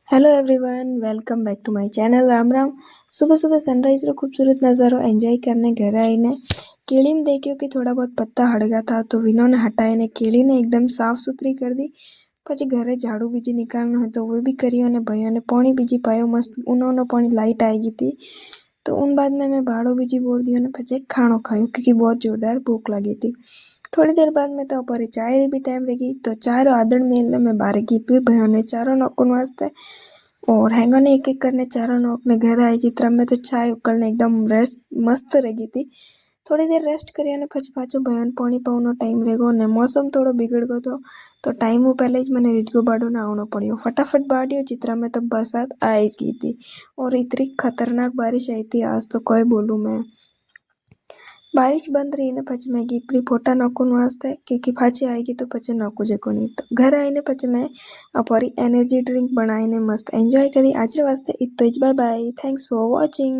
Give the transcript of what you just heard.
Hello everyone, welcome back to my channel. Ram Ram. सुबह सुबह sunrise रो खूबसूरत नज़ारो एंजॉय करने घर आई ने केली में देखियो कि थोड़ा बहुत पत्ता हट गया था, तो विनो ने हटाए ने केली ने एकदम साफ सुथरी कर दी। પછી ઘરે ઝાડુ બીજી निकालना है तो वो भी करियो ने भैया ने पानी बीजी पायो मस्त उन्होंने पानी लाइट आई गई थी। तो उन बाद में मैं भाड़ो बीजी बोल दियो ने પછી खानो खायो क्योंकि बहुत जोरदार भूख लगी थी। थोड़ी देर बाद में तो ऊपर चाय री भी टाइम लगी तो चाय आदड़ मेल में बारे की फिर भैया ने चारों नौकन वास्ते और हैंगा ने एक एक करने चारों नौ अपने घर आई चित्र में तो चाय उकलने एकदम रेस्ट मस्त रही थी। थोड़ी देर रेस्ट करिया ने પછી પાછો ભયાન પાણી પાવાનો ટાઈમ રેગો ને मौसम थोड़ो बिगड़ गयो तो टाइम पहले જ મને રીજગો બાડો ना आवनो पड़ियो। फटाफट बाड़ियो चित्रा में तो बरसात आ ही गई थी और इतनी खतरनाक बारिश आई थी आज तो कोई बोलूं मैं। बारिश बंद रही ने પછી मैं गीपरी फोटा नौकुन वास्ते क्योंकि पाछी आएगी तो પછી नौकू जेको नहीं तो घर आईने પછી मैं अपनी एनर्जी ड्रिंक बनाईने मस्त एंजॉय करी। आज वास्ते इतना ही। Bye bye, thanks for watching.